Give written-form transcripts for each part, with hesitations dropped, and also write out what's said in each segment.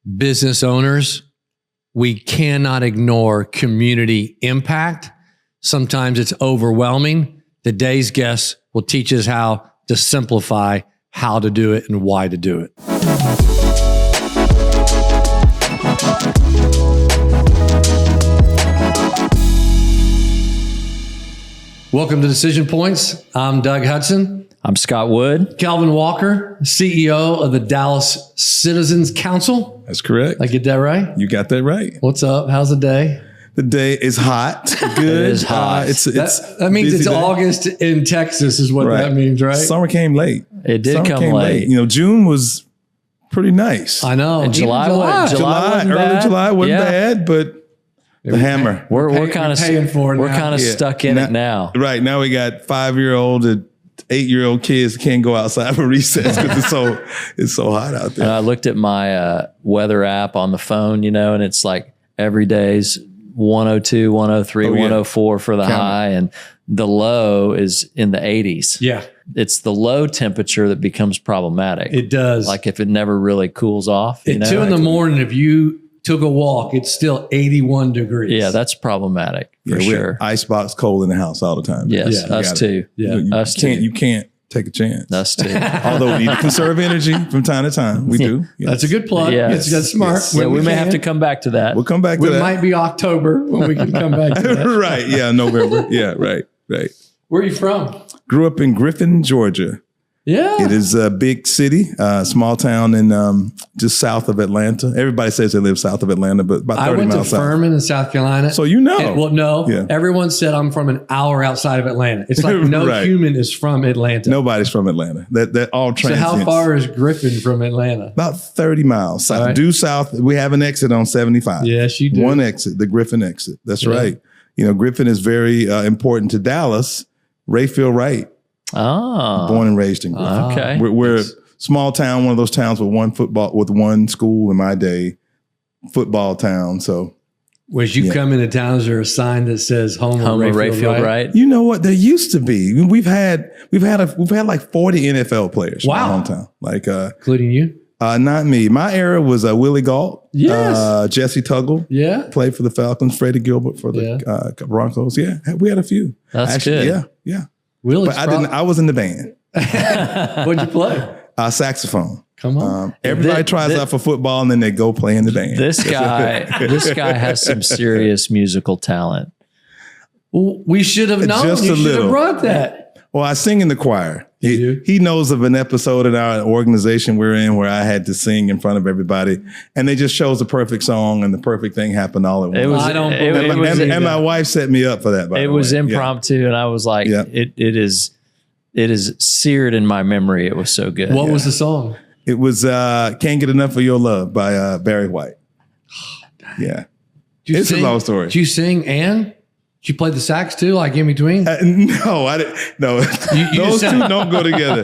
business owners, we cannot ignore community impact. Sometimes it's overwhelming. Today's guest will teach us how to simplify how to do it and why to do it. Welcome to Decision Points. I'm Doug Hudson. I'm Scott Wood. Kelvin Walker, CEO of the Dallas Citizens Council. That's correct. Did I get that right? You got that right. What's up? How's the day? The day is hot. Good. It is hot. That means it's day. August in Texas is what that means, right? Summer came late. It did come late. You know, June was pretty nice. I know. And July wasn't early bad. July wasn't bad, but the hammer. We're kind of paying for it. We're kind of stuck in it now. Right now, we got 5-year-old and 8-year-old kids can't go outside for recess because it's so hot out there. And I looked at my weather app on the phone, and it's like every day's 102, 103, 104 for the high, and the low is in the 80s. Yeah. It's the low temperature that becomes problematic. It does. Like if it never really cools off. At 2 in the morning, if you took a walk, it's still 81 degrees. Yeah, that's problematic for sure. Icebox cold in the house all the time. Yes, us too. Yeah, you can't take a chance. Us too. Although we need to conserve energy from time to time. We do. Yes. That's a good plug. Yes. That's smart. Yes. Yeah, we may have to come back to that. We'll come back to that. It might be October when we can come back to that. Right. Yeah, November. Yeah, right. Where are you from? Grew up in Griffin, Georgia. Yeah. It is a big city, small town in just south of Atlanta. Everybody says they live south of Atlanta, but about 30 I went miles to south. Furman in South Carolina. So you know. No. Yeah. Everyone said I'm from an hour outside of Atlanta. It's like no Right. human is from Atlanta. Nobody's from Atlanta. That all So transients. how far is Griffin from Atlanta? About 30 miles south. Right. Due south, we have an exit on 75. Yes, you do. One exit, the Griffin exit. That's Yeah. right. Griffin is very important to Dallas. Rayfield Wright, born and raised in Griffin. Okay. We're a small town, one of those towns with one school in my day, football town. So As you come into town, is there a sign that says home of Rayfield Wright? you know what? There used to be. We've had like 40 NFL players. Wow. In my hometown. Like Including you? not me. My era was Willie Galt. Yes. Jesse Tuggle. Yeah. Played for the Falcons. Freddie Gilbert for the Broncos. Yeah, we had a few. That's good. Yeah. Willie's But I was in the band. What'd you play? Saxophone. Come on. Everybody tries out for football and then they go play in the band. This guy has some serious musical talent. Well, we should have known. Just You a should have little. brought that. Well, I sing in the choir. You do? He knows of an episode in our organization we're in where I had to sing in front of everybody, and they just chose the perfect song, and the perfect thing happened all at once. It was. I don't it believe was- and my wife set me up for that. By It the was way. impromptu, and I was like, Yeah. it is seared in my memory. It was so good. What was the song? It was "Can't Get Enough of Your Love" by Barry White. Yeah, Did you it's a sing? long story. Did you sing and did you play the sax too, like in between? No, I didn't. No, you those just two said- don't go together.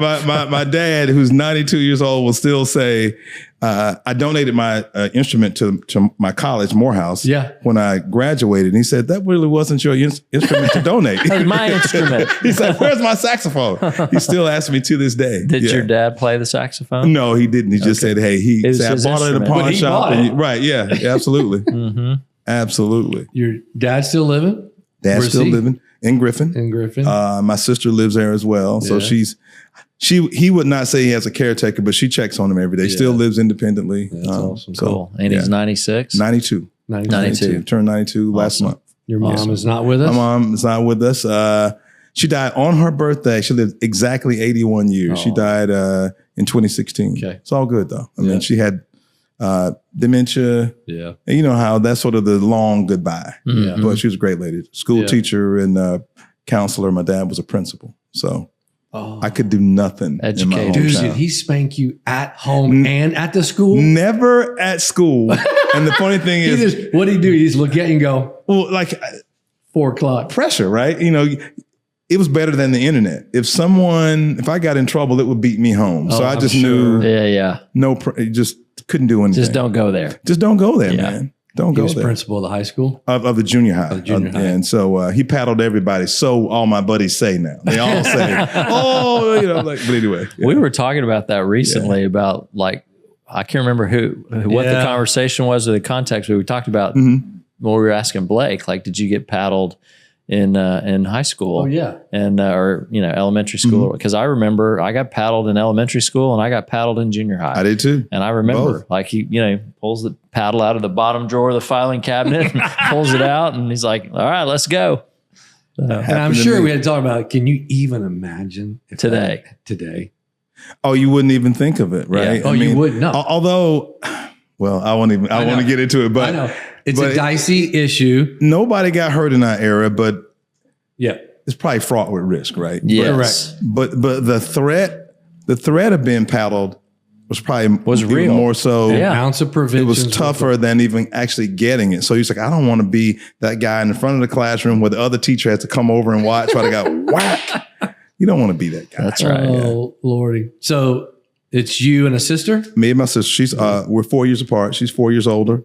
My dad, who's 92 years old, will still say, I donated my instrument to my college, Morehouse, when I graduated. And he said, that really wasn't your instrument to donate. That was my instrument. He's like, where's my saxophone? He still asks me to this day. Did your dad play the saxophone? No, he didn't. He just said, hey, It was said, I his bought it at a instrument. pawn But he shop. bought it. Right, yeah, absolutely. Absolutely. Your dad's still living? Dad's Where's still he? living in Griffin. In Griffin. My sister lives there as well. So Yeah. he would not say he has a caretaker, but she checks on him every day. Yeah. Still lives independently. That's awesome. Cool. And he's 96. 92. 92. Turned 92 last month. Your mom is not with us? My mom is not with us. She died on her birthday. She lived exactly 81 years. She died in 2016. Okay. It's all good though. I mean, she had dementia. Yeah. And you know how that's sort of the long goodbye. Yeah. But she was a great lady. School teacher and counselor. My dad was a principal. So I could do nothing in my Educated. Dude, hometown. did he spank you at home and at the school? Never at school. And the funny thing is, What did he do? He just look at you and go, well, like 4 o'clock. pressure, right? It was better than the internet. If I got in trouble, it would beat me home. So I I'm just sure. knew Yeah. just couldn't do anything. Just don't go there. Just don't go there, Yeah. man. Don't He go was there. principal of the high school. Of the junior high. junior high. And so he paddled everybody. So all my buddies say now. They all say, but anyway. We were talking about that recently about like I can't remember what the conversation was or the context, but we talked about when we were asking Blake, like, did you get paddled in high school? Oh yeah. And, or, elementary school. Because I remember I got paddled in elementary school and I got paddled in junior high. I did too. And I remember like he, pulls the paddle out of the bottom drawer of the filing cabinet and pulls it out. And he's like, all right, let's go. And I'm sure we had talked about, can you even imagine if today? Oh, you wouldn't even think of it, right? Yeah. You wouldn't. No. Although, well, I want to get into it, but I know it's a dicey issue. Nobody got hurt in our era, but yeah, it's probably fraught with risk, right? Yes. But the threat of being paddled was real, more so. Yeah. Ounce of prevention. It was tougher than even actually getting it. So he's like, I don't want to be that guy in the front of the classroom where the other teacher has to come over and watch while they got whack. You don't want to be that guy. That's right. Oh, Lordy. So it's you and a sister? Me and my sister. She's we're 4 years apart. She's 4 years older.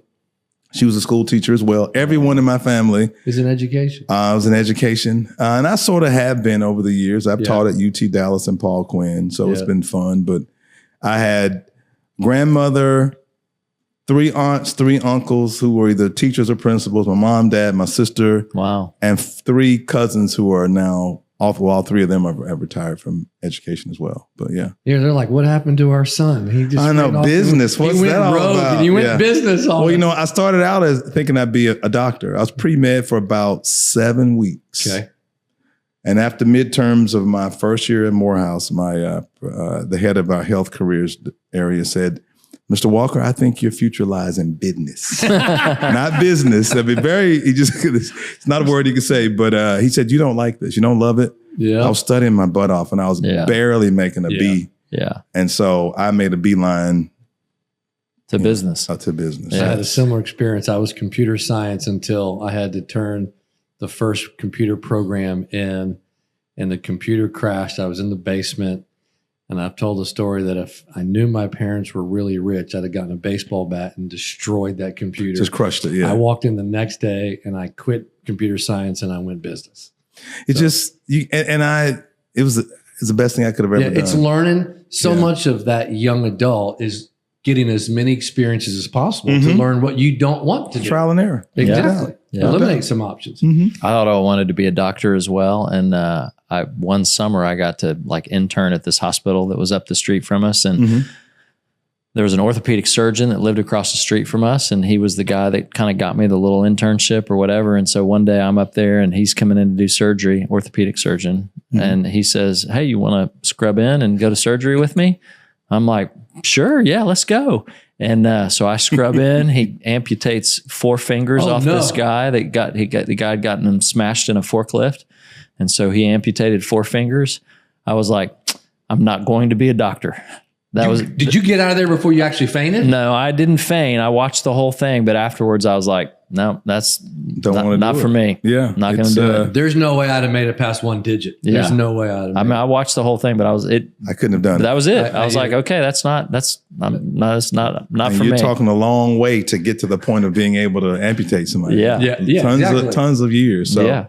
She was a school teacher as well. Everyone in my family is in education. I was in education. And I sort of have been over the years. I've taught at UT Dallas and Paul Quinn. So it's been fun. But I had grandmother, 3 aunts, 3 uncles who were either teachers or principals, my mom, dad, my sister. Wow. And 3 cousins who are now all 3 of them have retired from education as well. But yeah, they're like, what happened to our son? He just business. What's that all about? You went business. Well, I started out as thinking I'd be a doctor. I was pre-med for about 7 weeks. Okay. And after midterms of my first year at Morehouse, the head of our health careers area said, Mr. Walker, I think your future lies in business, not business. I mean, it's not a word you can say, but he said, you don't like this. You don't love it. Yeah. I was studying my butt off and I was barely making a B. Yeah. And so I made a beeline to business. To business. I had a similar experience. I was computer science until I had to turn the first computer program in, and the computer crashed. I was in the basement. And I've told the story that if I knew my parents were really rich, I'd have gotten a baseball bat and destroyed that computer. Just crushed it, yeah. I walked in the next day and I quit computer science and I went business. It was the best thing I could have ever done. It's learning. So much of that young adult is getting as many experiences as possible to learn what you don't want to do. Trial and error. Exactly. Yeah. Eliminate some options. I thought I wanted to be a doctor as well. And one summer I got to intern at this hospital that was up the street from us. And there was an orthopedic surgeon that lived across the street from us. And he was the guy that kind of got me the little internship or whatever. And so one day I'm up there and he's coming in to do surgery, orthopedic surgeon. And he says, hey, you want to scrub in and go to surgery with me? I'm like, sure. Yeah, let's go. And so I scrub in. He amputates 4 fingers off this guy the guy had gotten him smashed in a forklift. And so he amputated 4 fingers. I was like, I'm not going to be a doctor. Did you get out of there before you actually fainted? No, I didn't faint. I watched the whole thing, but afterwards I was like, no, that's not for me. Yeah. Not going to do it. There's no way I'd have made it past 1 digit. Yeah. There's no way I'd have. I mean, I watched the whole thing, but I couldn't have done it. That was it. I was like, okay, that's not for me. You're talking a long way to get to the point of being able to amputate somebody. Yeah. Tons of years. So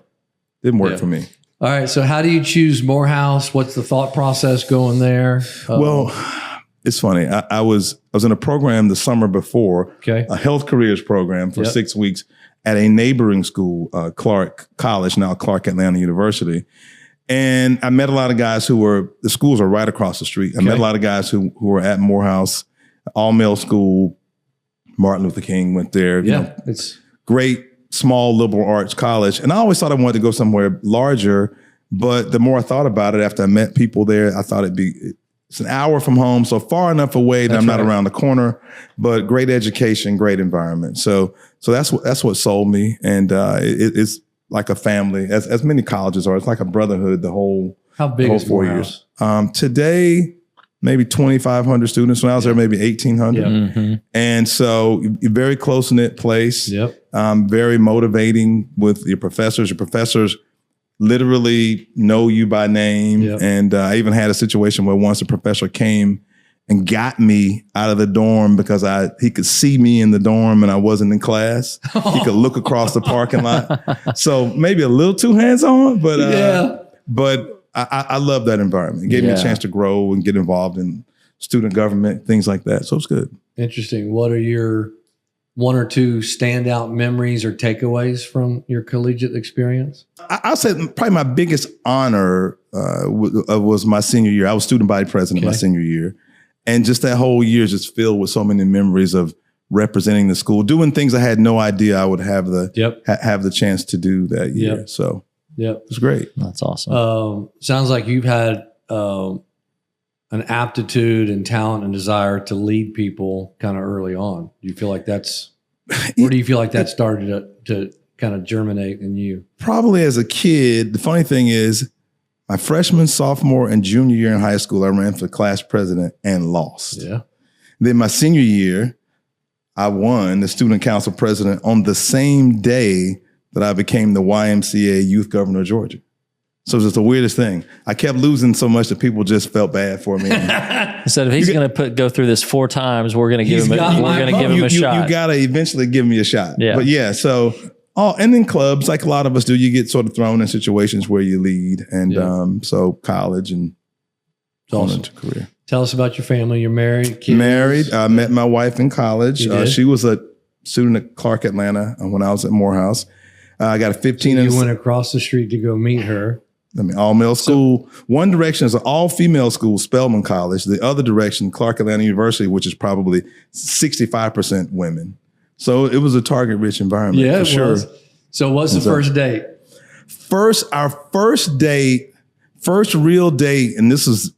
didn't work for me. All right. So how do you choose Morehouse? What's the thought process going there? Well, it's funny. I was in a program the summer before, a health careers program for 6 weeks at a neighboring school, Clark College, now Clark Atlanta University. And I met a lot of guys the schools are right across the street. I met a lot of guys who were at Morehouse, all male school. Martin Luther King went there. It's great, small liberal arts college. And I always thought I wanted to go somewhere larger. But the more I thought about it after I met people there, I thought it's an hour from home, so far enough away that I'm not around the corner, but great education, great environment. So that's what sold me. And it's like a family, as many colleges are. It's like a brotherhood, How big is 4 years. Today, maybe 2,500 students. When I was there, maybe 1,800. And so you're very close-knit place. Very motivating with your professors. Your professors literally know you by name. And I even had a situation where once a professor came and got me out of the dorm because he could see me in the dorm and I wasn't in class. He could look across the parking lot. So maybe a little too hands-on, but I love that environment. It gave me a chance to grow and get involved in student government, things like that. So it's good. Interesting. What are your one or two standout memories or takeaways from your collegiate experience? I'll say probably my biggest honor was my senior year. I was student body president my senior year. And just that whole year is just filled with so many memories of representing the school, doing things I had no idea I would have the chance to do that year. So it was great. That's awesome. Sounds like you've had an aptitude and talent and desire to lead people kind of early on. Do you feel like where do you feel like that started to kind of germinate in you? Probably as a kid. The funny thing is, my freshman, sophomore, and junior year in high school, I ran for class president and lost. Yeah. Then my senior year, I won the student council president on the same day that I became the YMCA youth governor of Georgia. So it's just the weirdest thing. I kept losing so much that people just felt bad for me. Said if he's going to go through this 4 times, we're going to give him a shot. You got to eventually give me a shot. Yeah. But yeah, so and in clubs, like a lot of us do, you get sort of thrown in situations where you lead, and so college and on into career. Tell us about your family. You're married. Kids. Married. I met my wife in college. She was a student at Clark Atlanta when I was at Morehouse. I got a 15. You went across the street to go meet her. All male school. One direction is an all female school, Spelman College. The other direction, Clark Atlanta University, which is probably 65% women. So it was a target rich environment. Yeah, for sure. Was. So what's the first date? Our first date, first real date, and this was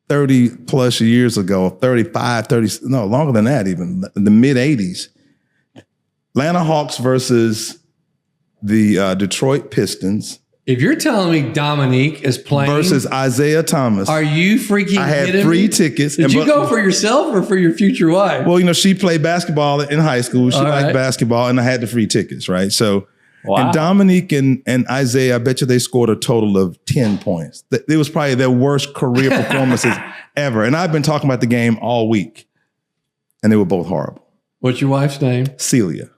30 plus years ago, 35, 30, no, longer than that even, the mid 80s. Atlanta Hawks versus the Detroit Pistons. If you're telling me Dominique is playing versus Isaiah Thomas, are you freaking I had kidding free me? tickets. Did you go for yourself or for your future wife? Well, she played basketball in high school. She liked basketball, and I had the free tickets, right? So, and Dominique and Isaiah, I bet you they scored a total of 10 points. It was probably their worst career performances ever. And I've been talking about the game all week, and they were both horrible. What's your wife's name? Celia.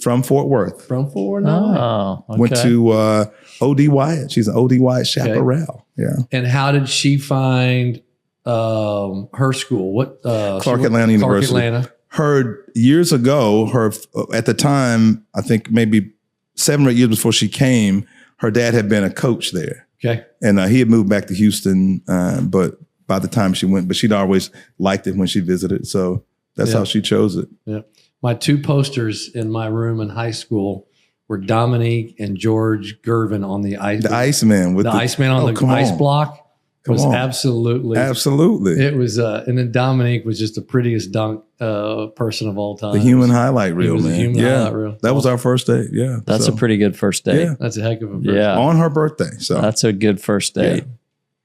From Fort Worth. From Fort Worth. Oh, okay. Went to O.D. Wyatt. She's an O.D. Wyatt chaparral. Yeah. And how did she find her school? What Clark Atlanta University. Clark Atlanta. Her years ago, at the time, I think maybe 7 or 8 years before she came, her dad had been a coach there. Okay. And he had moved back to Houston, but by the time she went, but she'd always liked it when she visited. So that's how she chose it. Yeah. My 2 posters in my room in high school were Dominique and George Griffin on the ice. The Iceman. The Iceman on the ice block. Absolutely. It was, and then Dominique was just the prettiest dunk person of all time. The human highlight reel, man. Highlight reel. That was our first date. Yeah. That's a pretty good first date. Yeah. That's a heck of a first date. On her birthday. So that's a good first date. Yeah.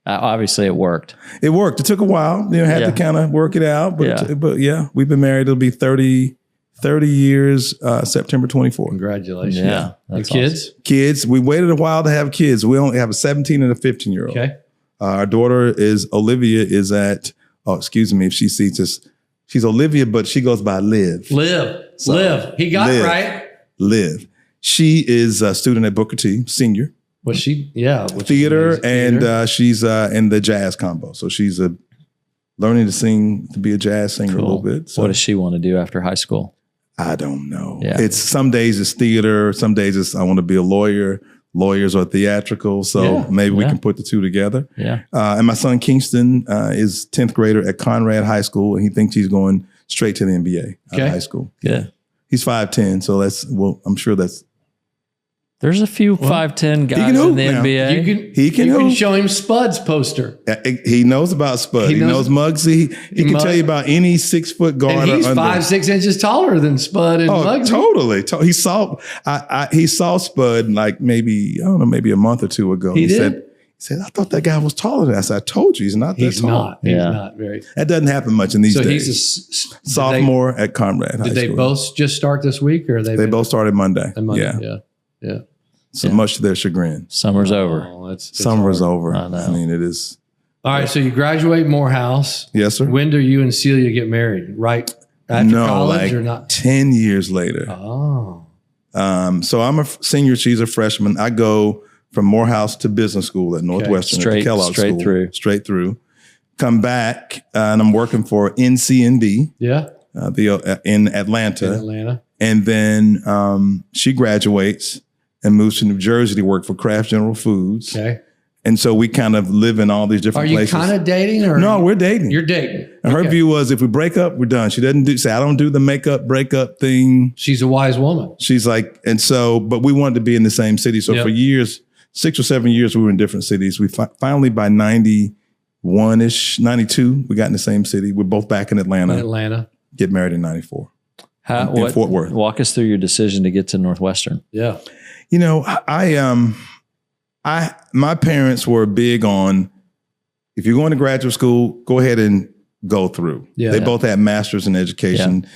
Obviously, it worked. It worked. It took a while. Had to kind of work it out. But yeah, we've been married. It'll be 30 years, September 24th. Congratulations. Yeah. Your kids? Awesome. Kids. We waited a while to have kids. We only have a 17 and a 15-year-old. Okay. Our daughter Olivia is at, excuse me if she sees this. She's Olivia, but she goes by Liv. Liv. He got it right. Liv. She is a student at Booker T, senior. Was she? Yeah. Theater, and she's in the jazz combo. So she's learning to sing, to be a jazz singer a little bit. So. What does she want to do after high school? I don't know. Yeah. It's some days it's theater, some days it's I want to be a lawyer. Lawyers are theatrical, so maybe we can put the two together. Yeah. And my son Kingston is 10th grader at Conrad High School, and he thinks he's going straight to the NBA out of high school. Yeah. He's 5'10", so I'm sure that's. There's a few 5'10" guys in the NBA. You can show him Spud's poster. He knows about Spud. He knows Muggsy. He can tell you about any 6 foot guard. And he's 5'6" inches taller than Spud and Muggsy. Totally. He saw Spud like maybe a month or 2 ago. He said, I thought that guy was taller than I said, I told you he's not that tall. He's not very. That doesn't happen much in these days. He's a sophomore at Conrad High School. Did they both just start this week, or they both started Monday? Yeah. So much to their chagrin. Summer's over. Summer's over. I mean, it is. All right. So you graduate Morehouse. Yes, sir. When do you and Celia get married? Right after college or not? 10 years later. Oh. So I'm a senior. She's a freshman. I go from Morehouse to business school at Northwestern at the Kellogg School. Straight through. come back, and I'm working for NCND. Yeah. In Atlanta. In Atlanta. And then she graduates and moves to New Jersey to work for Kraft General Foods. Okay. And so we kind of live in all these different places. Are you kind of dating? Or no, we're dating. You're dating. And her view was, if we break up, we're done. She doesn't say, I don't do the makeup breakup thing. She's a wise woman. She's like, and so, but we wanted to be in the same city. So for years, 6 or 7 years, we were in different cities. We finally, by 91-ish, 92, we got in the same city. We're both back in Atlanta. Get married in 94. In Fort Worth. Walk us through your decision to get to Northwestern. Yeah. You know, my parents were big on, if you're going to graduate school, go ahead and go through. Yeah. They both had masters in education. Yeah.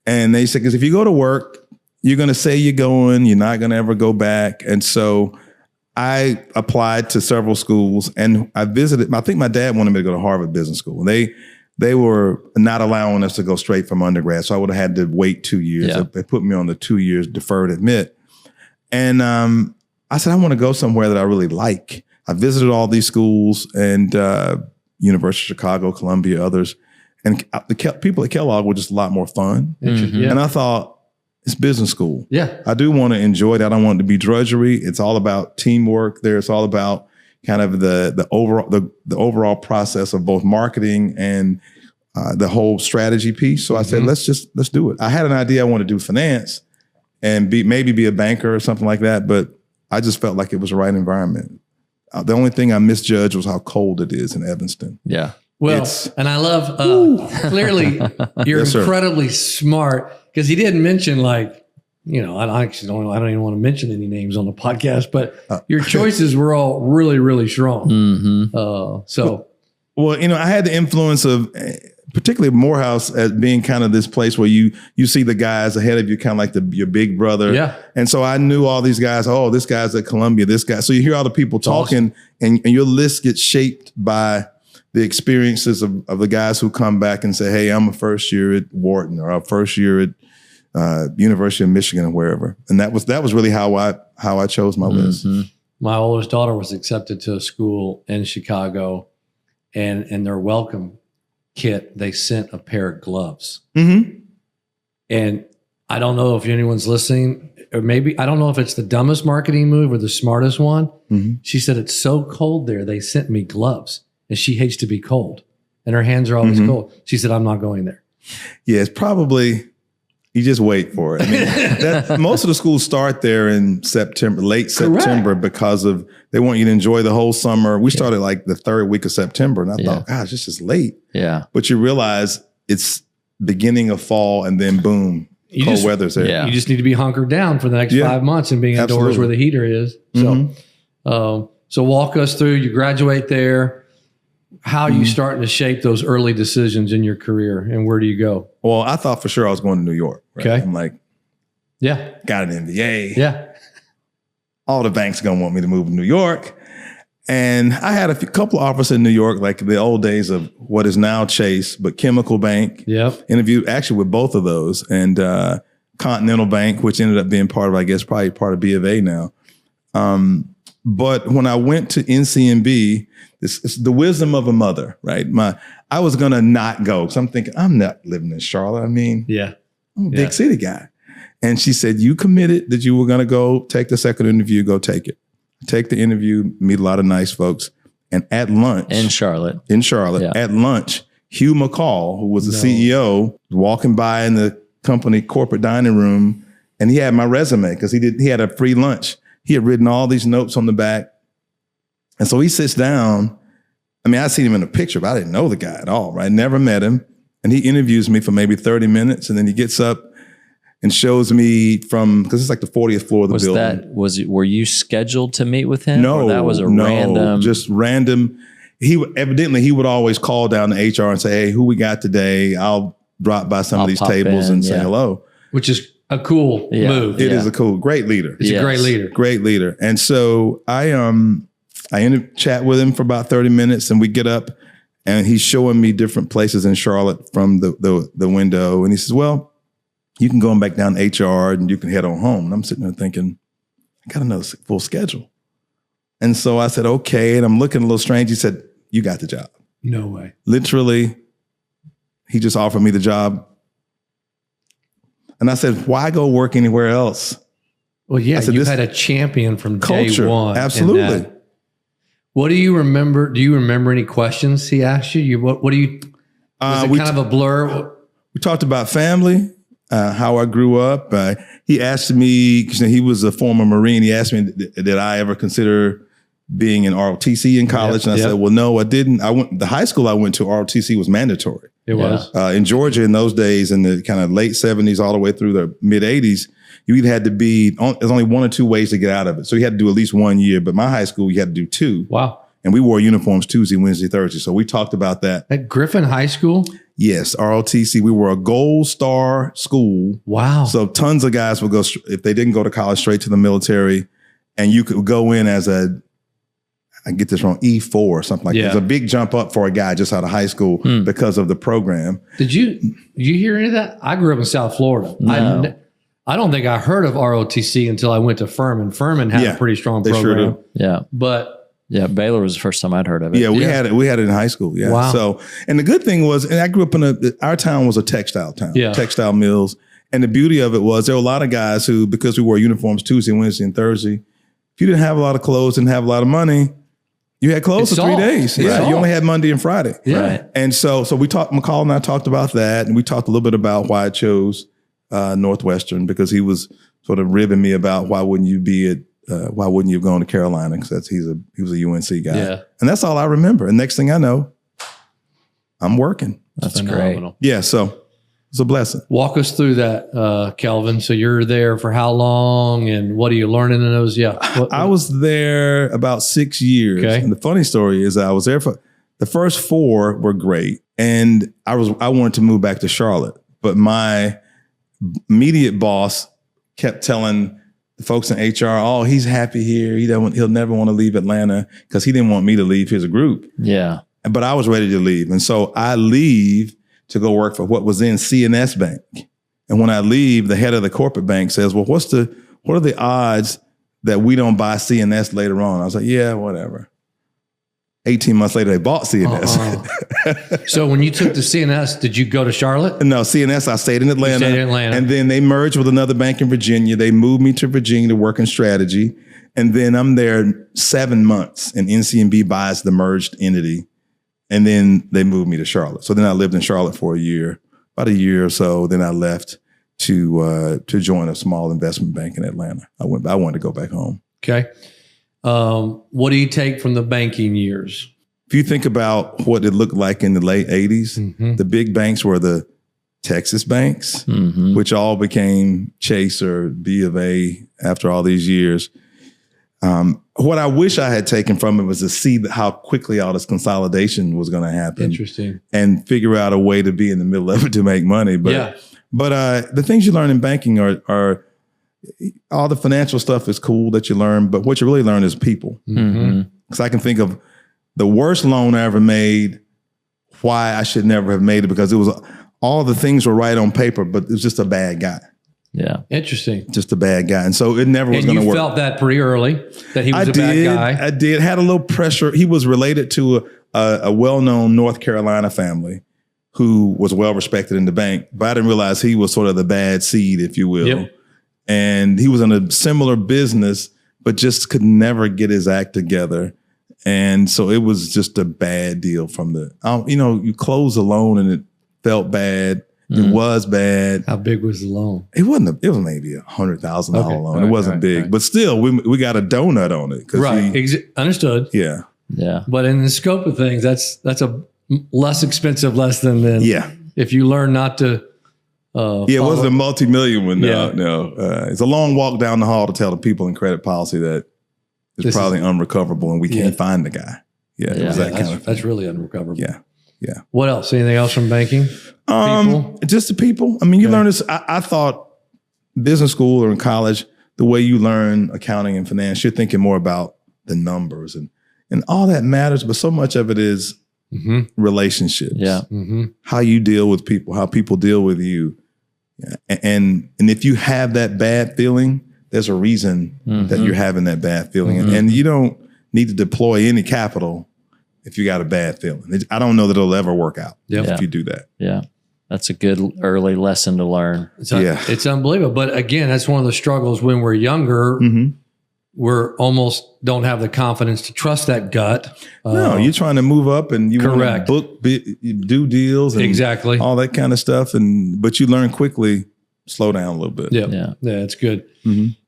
And they said, because if you go to work, you're going to say you're going, you're not going to ever go back. And so I applied to several schools, and I visited, I think my dad wanted me to go to Harvard Business School. And they were not allowing us to go straight from undergrad. So I would have had to wait 2 years. Yeah. They put me on the 2 years deferred admit. And I said, I want to go somewhere that I really like. I visited all these schools, and University of Chicago, Columbia, others. And the people at Kellogg were just a lot more fun. Mm-hmm. Yeah. And I thought, it's business school. Yeah. I do want to enjoy that. I don't want it to be drudgery. It's all about teamwork there. It's all about kind of the overall process of both marketing and the whole strategy piece. So I said, let's do it. I had an idea I wanted to do finance and maybe be a banker or something like that, but I just felt like it was the right environment. The only thing I misjudged was how cold it is in Evanston. Yeah. Well, and I love, clearly you're incredibly smart, because he didn't mention, like, you know, I don't even want to mention any names on the podcast, but your choices were all really, really strong. Mm-hmm. Well, you know, I had the influence of particularly Morehouse as being kind of this place where you see the guys ahead of you, kind of like your big brother. Yeah. And so I knew all these guys. Oh, this guy's at Columbia, this guy. So you hear all the people talking, and your list gets shaped by the experiences of the guys who come back and say, hey, I'm a first year at Wharton, or a first year at University of Michigan, or wherever. And that was really how I chose my list. My oldest daughter was accepted to a school in Chicago, and in their welcome kit, they sent a pair of gloves. Mm-hmm. And I don't know if anyone's listening, or maybe, I don't know if it's the dumbest marketing move or the smartest one. Mm-hmm. She said, it's so cold there, they sent me gloves. And she hates to be cold, and her hands are always cold. She said, I'm not going there. Yeah, it's probably, you just wait for it. I mean, most of the schools start there in September, late September, because they want you to enjoy the whole summer. We started like the third week of September, and I thought, gosh, this is late. Yeah. But you realize it's beginning of fall, and then boom, cold weather's there. Yeah. You just need to be hunkered down for the next 5 months and being indoors where the heater is. So, so walk us through, you graduate there. How are you starting to shape those early decisions in your career, and where do you go? Well, I thought for sure I was going to New York. Right? Okay. I'm like, got an MBA. Yeah. All the banks going to want me to move to New York. And I had a couple of offers in New York, like the old days of what is now Chase, but Chemical Bank. Yep. Interviewed actually with both of those, and Continental Bank, which ended up being part of, I guess, probably part of B of A now. But when I went to NCNB, it's the wisdom of a mother, right? I was going to not go, because I'm thinking, I'm not living in Charlotte. I mean, I'm a big city guy. And she said, you committed that you were going to go take the second interview, go take it. Take the interview, meet a lot of nice folks. And at lunch. In Charlotte, at lunch, Hugh McCall, who was the CEO, walking by in the company corporate dining room, and he had my resume, because he had a free lunch. He had written all these notes on the back. And so he sits down. I mean, I seen him in a picture, but I didn't know the guy at all, right? Never met him. And he interviews me for maybe 30 minutes. And then he gets up and shows me because it's like the 40th floor of the building. Were you scheduled to meet with him? No, or that was just random. He would always call down to HR and say, hey, who we got today? I'll drop by some of these tables and say hello. Which is a cool move. It is great leader. It's a great leader. Great leader. And so I ended up chat with him for about 30 minutes, and we get up, and he's showing me different places in Charlotte from the window. And he says, well, you can go back down to HR and you can head on home. And I'm sitting there thinking, I got another full schedule. And so I said, okay. And I'm looking a little strange. He said, you got the job. No way. Literally, he just offered me the job. And I said, why go work anywhere else? Well, yeah, said, you had a champion from culture, day one. absolutely. What do you remember? Do you remember any questions he asked you? What do you, was it kind of a blur? We talked about family, how I grew up. He asked me, because he was a former Marine, he asked me, did I ever consider being in ROTC in college? And I said, well, no, I didn't. The high school I went to, ROTC was mandatory. It was. In Georgia in those days, in the kind of late 70s all the way through the mid 80s, you either had to be, there's only one or two ways to get out of it. So you had to do at least 1 year, but my high school, you had to do 2. Wow. And we wore uniforms Tuesday, Wednesday, Thursday. So we talked about that. At Griffin High School? Yes, ROTC. We were a gold star school. Wow. So tons of guys would go, if they didn't go to college, straight to the military. And you could go in as I get this wrong, E4 or something like that. It's a big jump up for a guy just out of high school because of the program. Did you hear any of that? I grew up in South Florida. No. I don't think I heard of ROTC until I went to Furman. Furman had a pretty strong program. Sure do. Yeah. But Baylor was the first time I'd heard of it. Yeah, we had it in high school. Yeah. Wow. So, and the good thing was, and I grew up our town was a textile town, textile mills. And the beauty of it was there were a lot of guys who, because we wore uniforms Tuesday, Wednesday, and Thursday, if you didn't have a lot of clothes, didn't have a lot of money, you had clothes for 3 days. Yeah, you only had Monday and Friday. Yeah. Right. And so we talked, McCall and I talked about that, and we talked a little bit about why I chose Northwestern, because he was sort of ribbing me about why wouldn't you have gone to Carolina, because he was a UNC guy. Yeah. And that's all I remember. And next thing I know, I'm working. That's great. Yeah, so it's a blessing. Walk us through that, Kelvin. So you're there for how long, and what are you learning in those? Yeah. I was there about 6 years. Okay. And the funny story is I was there for the first 4 were great. And I wanted to move back to Charlotte, but my immediate boss kept telling the folks in HR, oh, he's happy here. He'll never want to leave Atlanta, because he didn't want me to leave his group. Yeah. But I was ready to leave. And so I leave to go work for what was then CNS Bank. And when I leave, the head of the corporate bank says, well, what are the odds that we don't buy CNS later on? I was like, yeah, whatever. 18 months later, they bought CNS. So when you took the CNS, did you go to Charlotte? No, CNS, I stayed in Atlanta. You stayed in Atlanta. And then they merged with another bank in Virginia. They moved me to Virginia to work in strategy. And then I'm there 7 months, and NCNB buys the merged entity. And then they moved me to Charlotte. So then I lived in Charlotte for about a year or so. Then I left to join a small investment bank in Atlanta. I wanted to go back home. Okay. What do you take from the banking years? If you think about what it looked like in the late 80s, the big banks were the Texas banks, which all became Chase or B of A after all these years. What I wish I had taken from it was to see how quickly all this consolidation was going to happen. Interesting. And figure out a way to be in the middle of it to make money. But the things you learn in banking are all the financial stuff is cool that you learn, but what you really learn is people. Because I can think of the worst loan I ever made, why I should never have made it, because it was all the things were right on paper, but it was just a bad guy. Yeah. Interesting. Just a bad guy. And so it never was going to work. And you felt that pretty early, that he was a bad guy? I did. Had a little pressure. He was related to a well-known North Carolina family who was well-respected in the bank, but I didn't realize he was sort of the bad seed, if you will. Yep. And he was in a similar business, but just could never get his act together. And so it was just a bad deal from you close a loan and it felt bad. It was bad. How big was the loan? It was maybe $100,000 loan. It wasn't big, but still we got a donut on it. Right. Understood. Yeah. Yeah. But in the scope of things, that's a less expensive lesson than if you learn not to. It wasn't a multi-million one. No. It's a long walk down the hall to tell the people in credit policy that it's probably unrecoverable and we can't find the guy. It was that kind of thing. That's really unrecoverable. Yeah. What else? Anything else from banking? People? Just the people. I mean, you learn this. I thought business school or in college, the way you learn accounting and finance, you're thinking more about the numbers and all that matters, but so much of it is relationships. Yeah. How you deal with people, how people deal with you. Yeah. And if you have that bad feeling, there's a reason that you're having that bad feeling. And you don't need to deploy any capital if you got a bad feeling. I don't know that it'll ever work out if you do that. Yeah. That's a good early lesson to learn. It's unbelievable. But again, that's one of the struggles when we're younger. We're almost don't have the confidence to trust that gut. No, you're trying to move up and you want to do deals and all that kind of stuff. But you learn quickly, slow down a little bit. Yeah, it's good.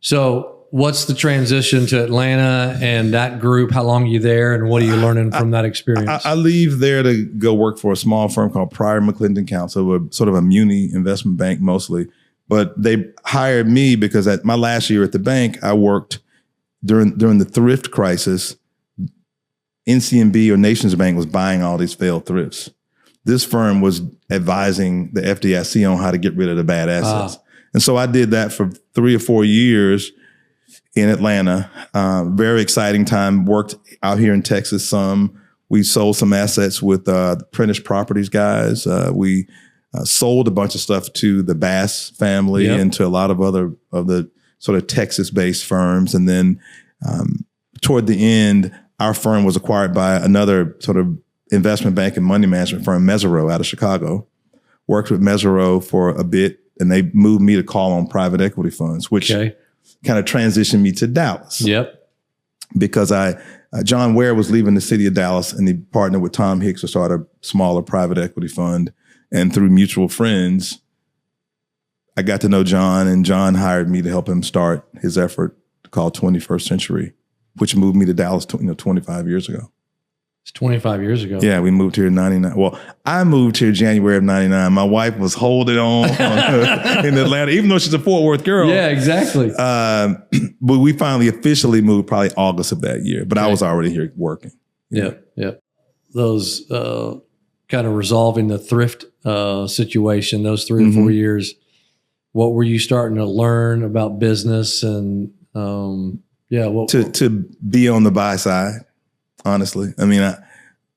So what's the transition to Atlanta and that group? How long are you there and what are you learning from that experience? I leave there to go work for a small firm called Pryor McClendon Counsel, sort of a muni investment bank mostly. But they hired me because at my last year at the bank, I worked during the thrift crisis. NCNB or Nations Bank was buying all these failed thrifts. This firm was advising the FDIC on how to get rid of the bad assets. And so I did that for 3 or 4 years in Atlanta. Very exciting time. Worked out here in Texas some. We sold some assets with the Prentice Properties guys. We sold a bunch of stuff to the Bass family and to a lot of other of the sort of Texas-based firms. And then toward the end, our firm was acquired by another sort of investment bank and money management firm, Mesereau, out of Chicago. Worked with Mesereau for a bit, and they moved me to call on private equity funds, which kind of transitioned me to Dallas. Because John Ware was leaving the city of Dallas, and he partnered with Tom Hicks to start a smaller private equity fund. And through mutual friends, I got to know John, and John hired me to help him start his effort called 21st Century, which moved me to Dallas 25 years ago. It's 25 years ago. Yeah, we moved here in 99. Well, I moved here January of 99. My wife was holding on in Atlanta, even though she's a Fort Worth girl. Yeah, exactly. But we finally officially moved probably August of that year. But I was already here working. Yeah. Those kind of resolving the thrift situation, those 3 or 4 years, what were you starting to learn about business and to be on the buy side? Honestly, I mean,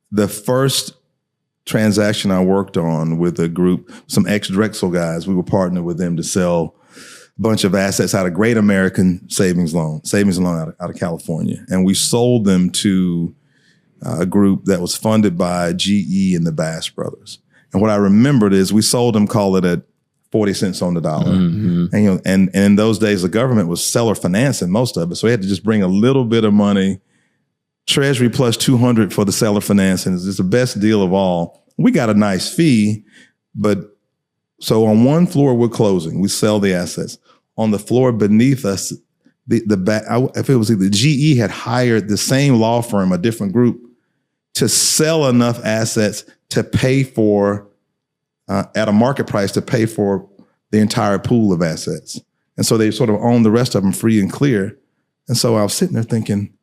the first transaction I worked on with a group, some ex-Drexel guys, we were partnered with them to sell a bunch of assets out of Great American Savings Loan out of California. And we sold them to a group that was funded by GE and the Bass brothers. And what I remembered is we sold them, call it at 40 cents on the dollar. And, and in those days, the government was seller financing most of it. So we had to just bring a little bit of money, Treasury plus 200 for the seller financing. It's the best deal of all. We got a nice fee, but so on one floor we're closing. We sell the assets. On the floor beneath us, if it was either GE had hired the same law firm, a different group, to sell enough assets to pay for at a market price to pay for the entire pool of assets. And so they sort of owned the rest of them free and clear. And so I was sitting there thinking,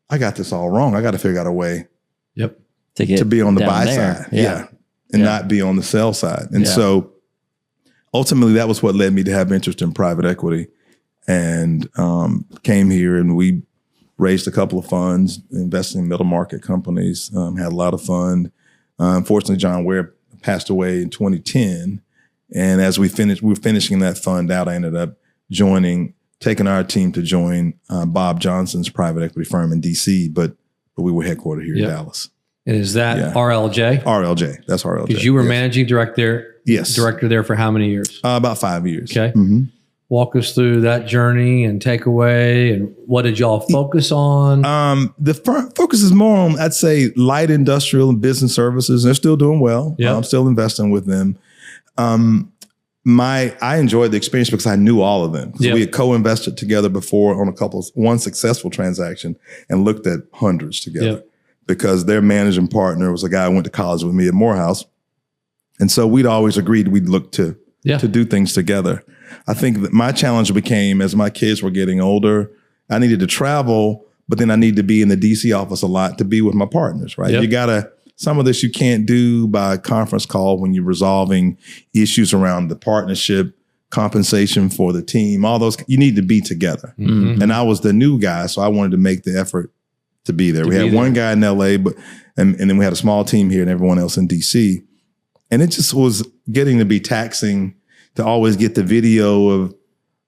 I got this all wrong. I got to figure out a way to be on the buy side. And not be on the sell side. And so ultimately that was what led me to have interest in private equity, and came here and we raised a couple of funds, investing in middle market companies, had a lot of fun. Unfortunately, John Ware passed away in 2010. And as we were finishing that fund out, I ended up taking our team to join Bob Johnson's private equity firm in DC, but we were headquartered here in Dallas. And is that RLJ? RLJ, that's RLJ. Because you were managing director there for how many years? About 5 years. Okay. Walk us through that journey and takeaway, and what did y'all focus on? The focus is more on, I'd say, light industrial and business services. They're still doing well. I'm still investing with them. I enjoyed the experience because I knew all of them. We had co-invested together before on one successful transaction and looked at hundreds together because their managing partner was a guy who went to college with me at Morehouse. And so we'd always agreed we'd look to do things together. I think that my challenge became, as my kids were getting older, I needed to travel, but then I needed to be in the DC office a lot to be with my partners, right? Some of this you can't do by conference call when you're resolving issues around the partnership, compensation for the team, all those. You need to be together. And I was the new guy, so I wanted to make the effort to be there. We had one guy in LA, and then we had a small team here and everyone else in DC. And it just was getting to be taxing to always get the video of,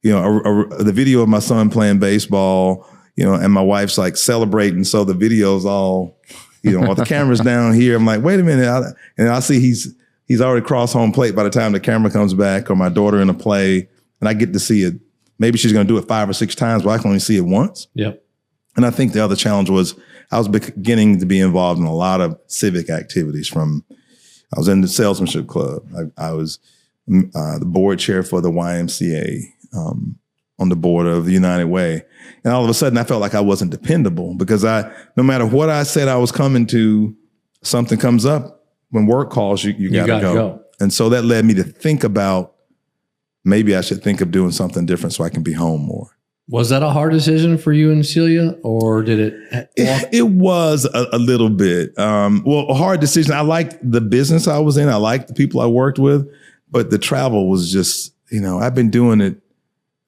the video of my son playing baseball, and my wife's like celebrating. So the video's all or the camera's down here. I'm like, wait a minute. And I see he's already crossed home plate by the time the camera comes back, or my daughter in a play, and I get to see it. Maybe she's going to do it 5 or 6 times, but I can only see it once. Yep. And I think the other challenge was I was beginning to be involved in a lot of civic activities. I was in the salesmanship club. I was the board chair for the YMCA, on the board of the United Way. And all of a sudden I felt like I wasn't dependable because no matter what I said I was coming to, something comes up. When work calls, you gotta go. And so that led me to think about maybe I should think of doing something different so I can be home more. Was that a hard decision for you and Celia, or did it? It was a little bit. A hard decision. I liked the business I was in. I liked the people I worked with, but the travel was just, I've been doing it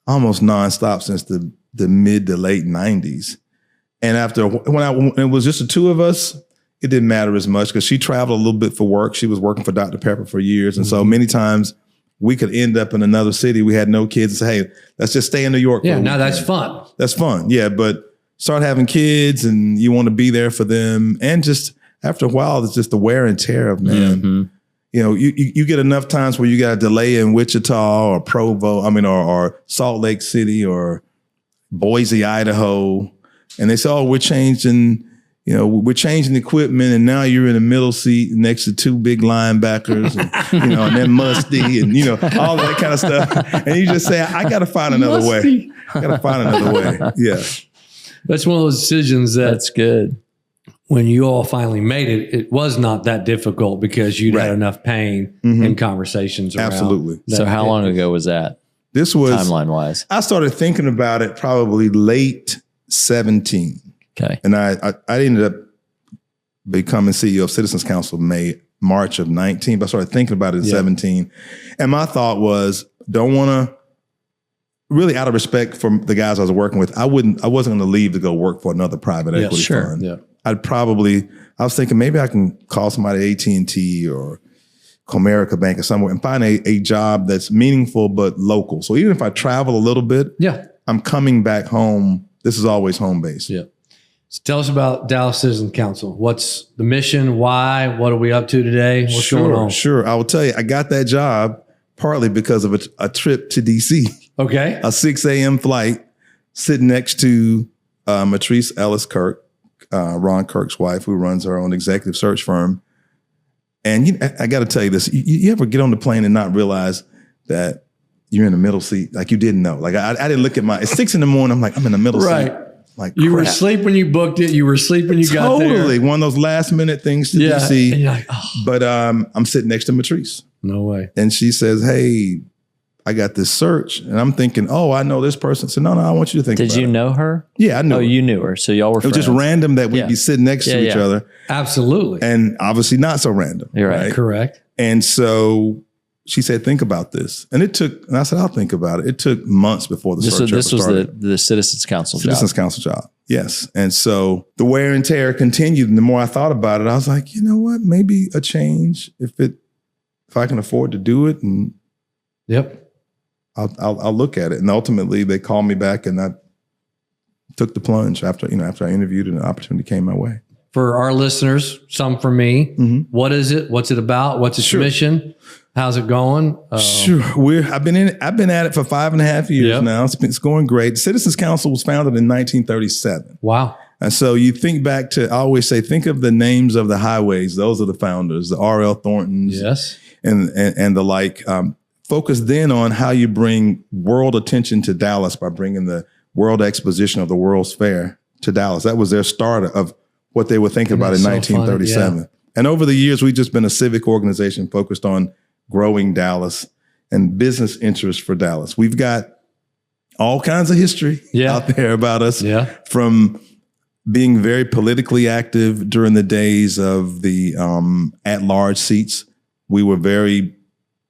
almost nonstop since the mid to late 90s. And when it was just the two of us, it didn't matter as much because she traveled a little bit for work. She was working for Dr. Pepper for years. And so many times we could end up in another city. We had no kids and say, hey, let's just stay in New York. Yeah, now that's fun. That's fun. Yeah, but start having kids and you want to be there for them. And just after a while, it's just the wear and tear of, man. Mm-hmm. You get enough times where you got a delay in Wichita or Provo, or Salt Lake City or Boise, Idaho. And they say, oh, we're changing equipment, and now you're in the middle seat next to 2 big linebackers, and, and then Musty, and all that kind of stuff. And you just say, I got to find another way. I got to find another way. Yeah, that's one of those decisions that's good. When you all finally made it, it was not that difficult because you'd had enough pain and conversations around. Absolutely. So how long ago was that? This was timeline wise. I started thinking about it probably late 17. Okay. And I ended up becoming CEO of Citizens Council March of 19, but I started thinking about it in 17. And my thought was, don't want to, really out of respect for the guys I was working with, I wasn't going to leave to go work for another private equity fund. Yeah. I was thinking maybe I can call somebody at AT&T or Comerica Bank or somewhere and find a job that's meaningful but local. So even if I travel a little bit, I'm coming back home. This is always home base. Yeah. So tell us about Dallas Citizens Council. What's the mission? Why? What are we up to today? What's going on? Sure. I will tell you, I got that job partly because of a trip to DC. Okay. A 6 a.m. flight, sitting next to Matrice Ellis Kirk, Ron Kirk's wife, who runs her own executive search firm. And I got to tell you this, you ever get on the plane and not realize that you're in the middle seat? Like you didn't know. Like I didn't look at it's 6 a.m. I'm like, I'm in the middle seat. Like you were asleep when you booked it. You were asleep when you got there. Totally. One of those last minute things to DC. And you're like, oh. But I'm sitting next to Matrice. No way. And she says, hey, I got this search. And I'm thinking, oh, I know this person. So no, I want you to think about it. Did you know her? Yeah, I knew her. You knew her. So y'all were friends. It was just random that we'd be sitting next to each other. Absolutely. And obviously not so random. You're right. Correct. And so she said, think about this. And I said, I'll think about it. It took months before the search This was started. the Citizens Council job. Citizens Council job. Yes. And so the wear and tear continued. And the more I thought about it, I was like, you know what? Maybe a change if I can afford to do it. And I'll look at it. And ultimately they called me back and I took the plunge after I interviewed and an opportunity came my way. For our listeners, some for me, what is it? What's it about? What's its mission? How's it going? Sure. I've been at it for 5.5 years now. It's going great. Citizens Council was founded in 1937. Wow. And so you think back to, I always say, think of the names of the highways. Those are the founders, the R.L. Thorntons and the like. Focus then on how you bring world attention to Dallas by bringing the World Exposition of the World's Fair to Dallas. That was their start of what they were thinking about in 1937. And over the years, we've just been a civic organization focused on growing Dallas and business interests for Dallas. We've got all kinds of history out there about us, from being very politically active during the days of the at-large seats. We were very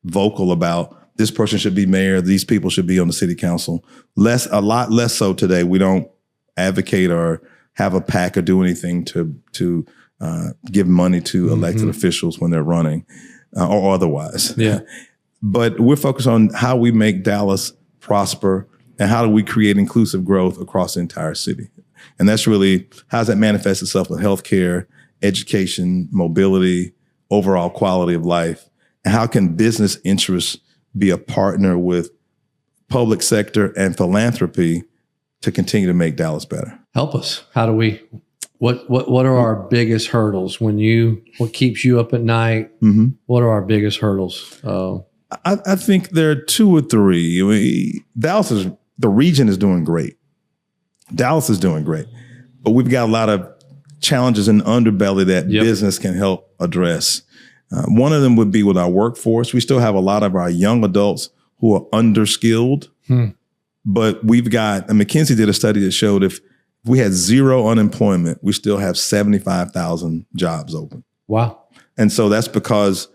vocal about this person should be mayor, these people should be on the city council. A lot less so today. We don't advocate or have a PAC or do anything to give money to elected officials when they're running. Or otherwise. Yeah. But we're focused on how we make Dallas prosper and how do we create inclusive growth across the entire city. And that's really, how does that manifest itself with healthcare education, mobility, overall quality of life? And how can business interests be a partner with public sector and philanthropy to continue to make Dallas better? Help us. How do we, what are our biggest hurdles what keeps you up at night? Mm-hmm. What are our biggest hurdles? I think there are two or three. The region is doing great. Dallas is doing great, but we've got a lot of challenges in the underbelly that business can help address. One of them would be with our workforce. We still have a lot of our young adults who are underskilled, but we've got, McKinsey did a study that showed if we had zero unemployment, we still have 75,000 jobs open. Wow. And so that's because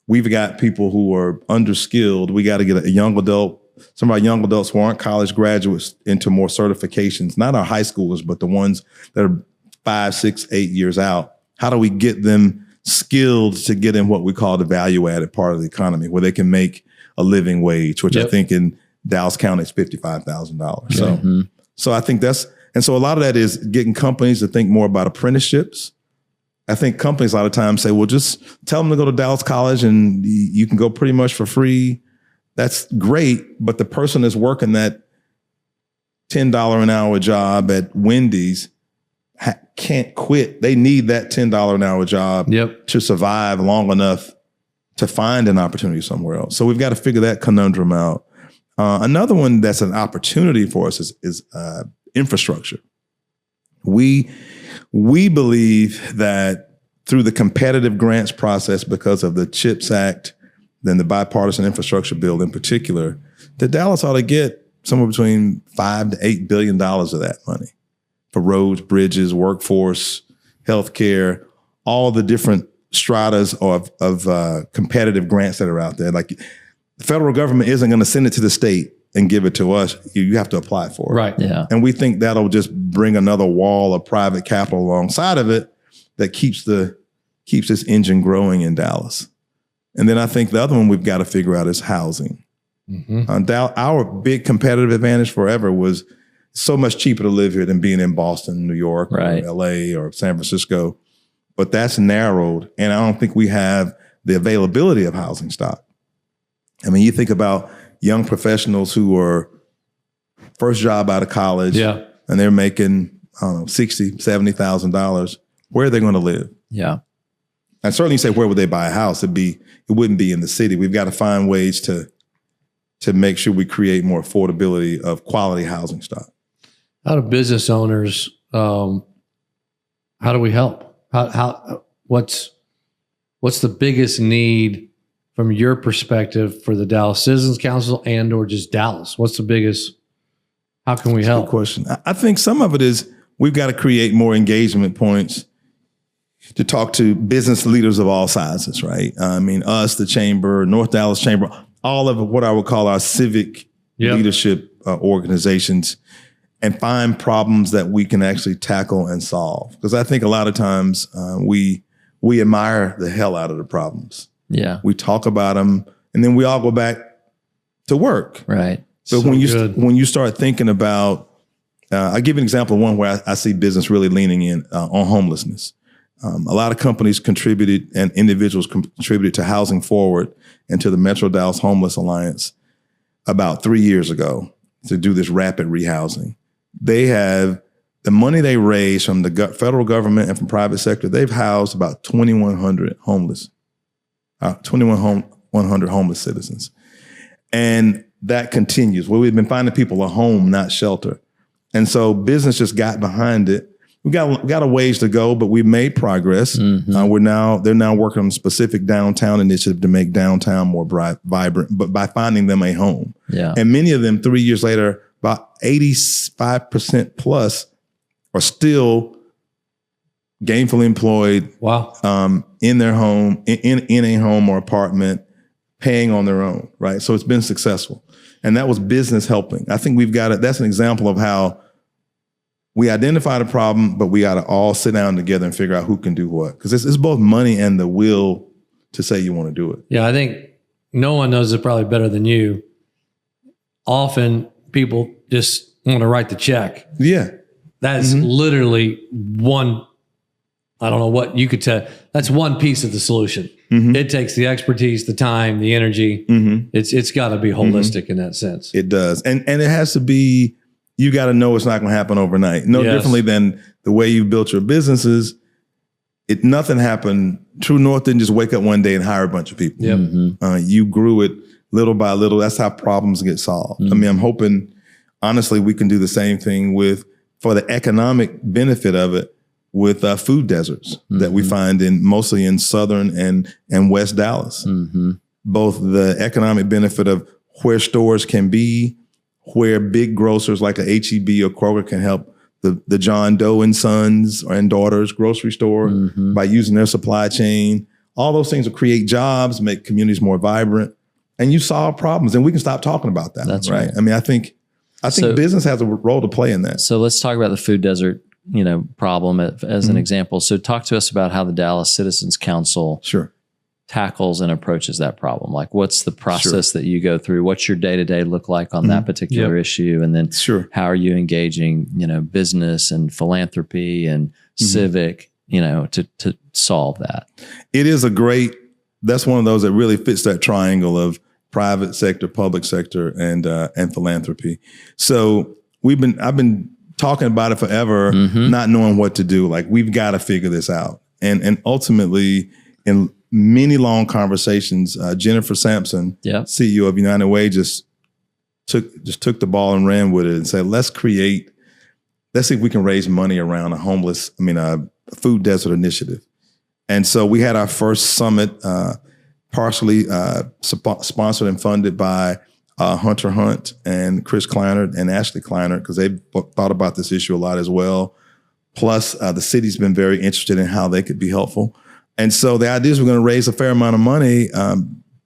we've got people who are underskilled. We got to get a young adult, some of our young adults who aren't college graduates, into more certifications, not our high schoolers, but the ones that are 5, 6, 8 years out. How do we get them skilled to get in what we call the value added part of the economy, where they can make a living wage, which I think in Dallas County is $55,000. So I think so a lot of that is getting companies to think more about apprenticeships. I think companies a lot of times say, well, just tell them to go to Dallas College and you can go pretty much for free. That's great. But the person that's working that $10 an hour job at Wendy's can't quit. They need that $10 an hour job to survive long enough to find an opportunity somewhere else. So we've got to figure that conundrum out. Another one that's an opportunity for us is infrastructure. We believe that through the competitive grants process, because of the CHIPS Act, then the bipartisan infrastructure bill in particular, that Dallas ought to get somewhere between $5 to $8 billion of that money for roads, bridges, workforce, healthcare, all the different stratas of competitive grants that are out there. Like, the federal government isn't going to send it to the state and give it to us. You have to apply for it. Right. Yeah. And we think that'll just bring another wall of private capital alongside of it that keeps this engine growing in Dallas. And then I think the other one we've got to figure out is housing. Our big competitive advantage forever was so much cheaper to live here than being in Boston, New York, or LA, or San Francisco. But that's narrowed. And I don't think we have the availability of housing stock. I mean, you think about young professionals who are first job out of college and they're making, I don't know, $60,000, $70,000. Where are they going to live? Yeah. And certainly you say, where would they buy a house? It wouldn't be in the city. We've got to find ways to make sure we create more affordability of quality housing stock. How do business owners, how do we help? What's the biggest need from your perspective for the Dallas Citizens Council and or just Dallas? What's the biggest, how can we help? Good question. I think some of it is we've got to create more engagement points to talk to business leaders of all sizes, right? I mean, us, the chamber, North Dallas Chamber, all of what I would call our civic leadership organizations, and find problems that we can actually tackle and solve. Because I think a lot of times we admire the hell out of the problems. Yeah. We talk about them and then we all go back to work. Right. So when you start thinking about, I'll give you an example of one where I see business really leaning in on homelessness. A lot of companies contributed and individuals contributed to Housing Forward and to the Metro Dallas Homeless Alliance about 3 years ago to do this rapid rehousing. They have the money they raised from the federal government and from private sector. They've housed about 2,100 homeless, 2,100 homeless citizens. And that continues. Well, we've been finding people a home, not shelter. And so business just got behind it. We got a ways to go, but we've made progress. Mm-hmm. They're now working on a specific downtown initiative to make downtown more vibrant, but by finding them a home. Yeah. And many of them 3 years later, about 85% plus are still gainfully employed. Wow. In their home, in a home or apartment, paying on their own, right? So it's been successful. And that was business helping. I think that's an example of how we identified a problem, but we got to all sit down together and figure out who can do what. Because it's both money and the will to say you want to do it. Yeah, I think no one knows it probably better than you. Often people just want to write the check. Yeah. That's literally one I don't know what you could tell. That's one piece of the solution. It takes the expertise, the time, the energy. It's got to be holistic in that sense. It does. And it has to be, you got to know it's not going to happen overnight. No differently than the way you built your businesses. Nothing happened. True North didn't just wake up one day and hire a bunch of people. You grew it little by little. That's how problems get solved. I mean, I'm hoping, honestly, we can do the same thing for the economic benefit of it, with food deserts that we find mostly in Southern and West Dallas. Both the economic benefit of where stores can be, where big grocers like a H-E-B or Kroger can help the John Doe and Sons and Daughters grocery store by using their supply chain. All those things will create jobs, make communities more vibrant, and you solve problems. And we can stop talking about that. That's right. I mean, I think business has a role to play in that. So let's talk about the food desert, problem as an example. So talk to us about how the Dallas Citizens Council tackles and approaches that problem. Like, what's the process that you go through? What's your day-to-day look like on that particular issue? And then how are you engaging, business and philanthropy and civic, to solve that? It is that's one of those that really fits that triangle of private sector, public sector, and philanthropy. So I've been talking about it forever, not knowing what to do. Like, we've got to figure this out. And ultimately, in many long conversations, Jennifer Sampson, CEO of United Way, just took the ball and ran with it and said, let's see if we can raise money around a food desert initiative. And so we had our first summit, partially sponsored and funded by Hunter Hunt and Chris Kleinert and Ashley Kleinert, because they thought about this issue a lot as well. Plus, the city's been very interested in how they could be helpful. And so the idea is we're going to raise a fair amount of money,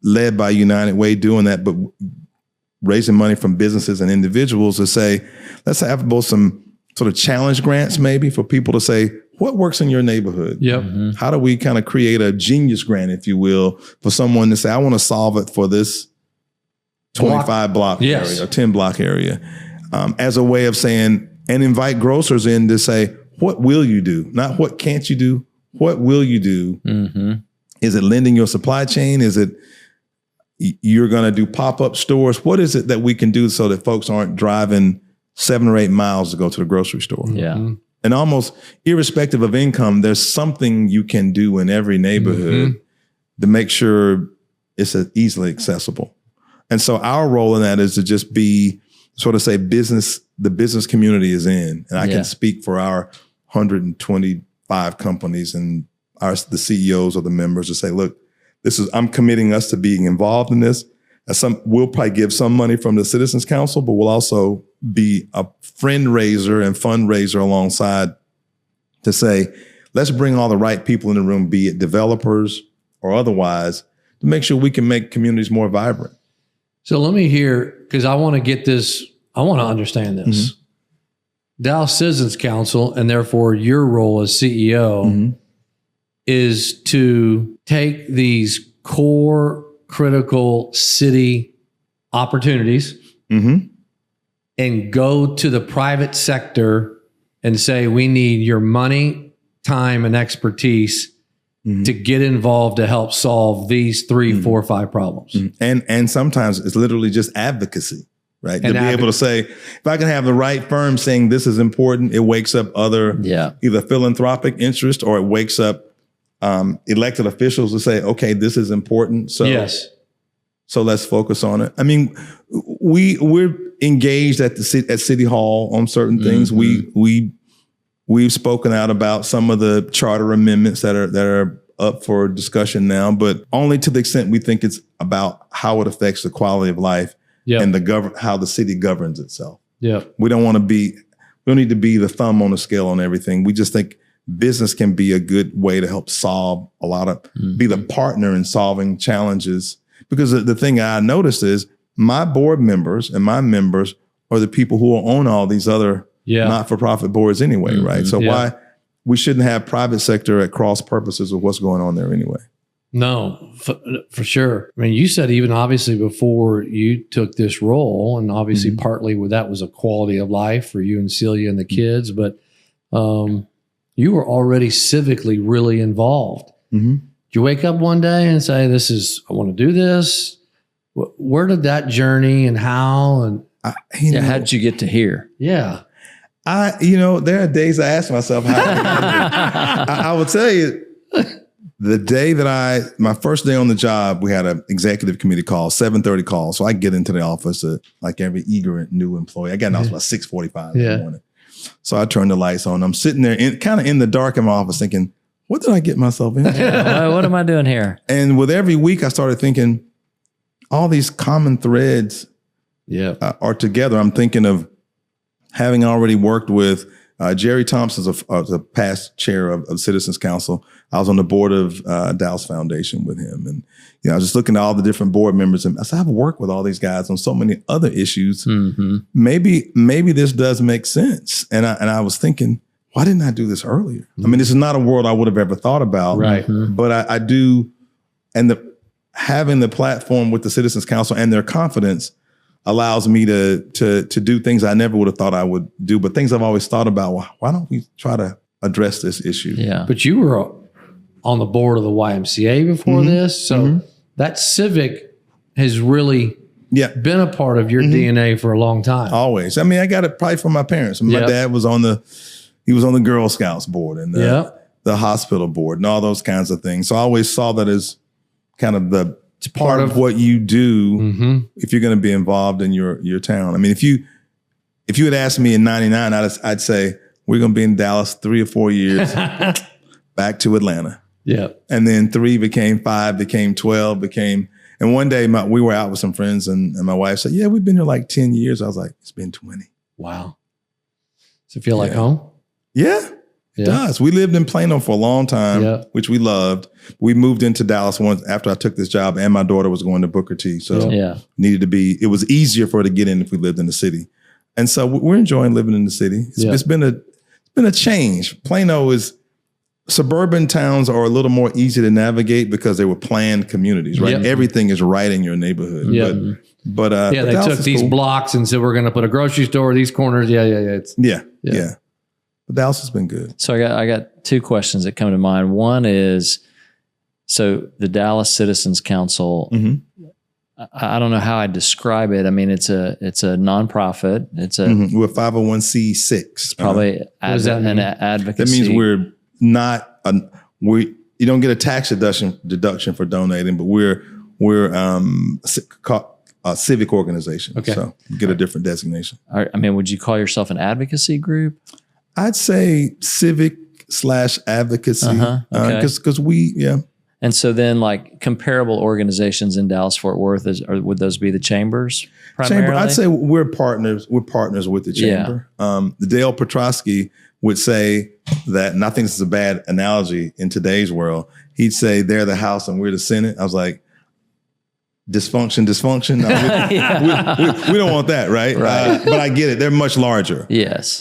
led by United Way doing that, but raising money from businesses and individuals to say, let's have both some sort of challenge grants maybe for people to say, what works in your neighborhood? How do we kind of create a genius grant, if you will, for someone to say, I want to solve it for this 25 block area or 10 block area, as a way of saying, and invite grocers in to say, what will you do? Not what can't you do? What will you do? Is it lending your supply chain? Is it you're going to do pop-up stores? What is it that we can do so that folks aren't driving 7 or 8 miles to go to the grocery store? And almost irrespective of income, there's something you can do in every neighborhood to make sure it's easily accessible. And so our role in that is to just be sort of say the business community is in. And I can speak for our 125 companies and the CEOs or the members to say, look, I'm committing us to being involved in this. We'll probably give some money from the Citizens Council, but we'll also be a friend raiser and fundraiser alongside to say, let's bring all the right people in the room, be it developers or otherwise, to make sure we can make communities more vibrant. So let me hear, because I want to get this, I want to understand this. Dallas Citizens Council, and therefore your role as CEO, is to take these core critical city opportunities and go to the private sector and say, we need your money, time, and expertise to get involved to help solve these 3, 4, 5 problems. And sometimes it's literally just advocacy, right? To be able to say, if I can have the right firm saying this is important, it wakes up other either philanthropic interest, or it wakes up elected officials to say, okay, this is important. So let's focus on it. I mean, we're engaged at City Hall on certain things. We've spoken out about some of the charter amendments that are up for discussion now, but only to the extent we think it's about how it affects the quality of life and how the city governs itself. We don't need to be the thumb on the scale on everything. We just think business can be a good way to help solve be the partner in solving challenges. Because the thing I noticed is my board members and my members are the people who own all these other not-for-profit boards anyway, right? So why we shouldn't have private sector at cross purposes of what's going on there anyway. No, for sure. I mean, you said even obviously before you took this role, and obviously partly that was a quality of life for you and Celia and the kids, but you were already civically really involved. Mm-hmm. Did you wake up one day and say, I want to do this? Where did that journey and how? And how did you get to here? Yeah. There are days I ask myself how. I will tell you, the day that my first day on the job, we had an executive committee call, 7:30 call. So I get into the office like every eager new employee. I got in the office about 6:45 in the morning. So I turned the lights on. I'm sitting there kind of in the dark in my office thinking, what did I get myself into? What am I doing here? And with every week, I started thinking, all these common threads are together. I'm thinking of having already worked with Jerry Thompson's a past chair of Citizens Council. I was on the board of Dallas Foundation with him. And I was just looking at all the different board members. And I said, I've worked with all these guys on so many other issues. Mm-hmm. Maybe this does make sense. And I was thinking, why didn't I do this earlier? Mm-hmm. I mean, this is not a world I would have ever thought about. Right. But I do. And having the platform with the Citizens Council and their confidence allows me to do things I never would have thought I would do, but things I've always thought about. Well, why don't we try to address this issue? Yeah. But you were on the board of the YMCA before this, so that Civic has really been a part of your DNA for a long time. Always. I mean, I got it probably from my parents. My dad was on the Girl Scouts board and the hospital board and all those kinds of things. So I always saw that as kind of it's part of what you do if you're going to be involved in your town. I mean, if you had asked me in '99, I'd say we're going to be in Dallas 3 or 4 years, back to Atlanta. Yeah. And then 3 became 5, became 12, and one day we were out with some friends and my wife said, we've been here like 10 years. I was like, it's been 20. Wow. Does it feel like home? Yeah. It does. We lived in Plano for a long time, which we loved. We moved into Dallas once after I took this job, and my daughter was going to Booker T. So it was easier for her to get in if we lived in the city. And so we're enjoying living in the city. It's been a change. Suburban towns are a little more easy to navigate because they were planned communities, right? Everything is right in your neighborhood. But they took these blocks and said, we're going to put a grocery store, these corners. Yeah. But Dallas has been good. So I got 2 questions that come to mind. One is, so the Dallas Citizens Council, I don't know how I'd describe it. I mean, it's a nonprofit. We're 501c6. It's probably an advocacy. That means we're not you don't get a tax deduction for donating, but we're a civic organization. Okay. So you get a different designation. I mean, would you call yourself an advocacy group? I'd say civic/advocacy because And so then, like comparable organizations in Dallas Fort Worth, would those be the chambers primarily? I'd say we're partners. We're partners with the chamber. Dale Petrosky would say that, and I think this is a bad analogy in today's world. He'd say they're the House and we're the Senate. I was like, dysfunction. We don't want that, right? But I get it. They're much larger. Yes.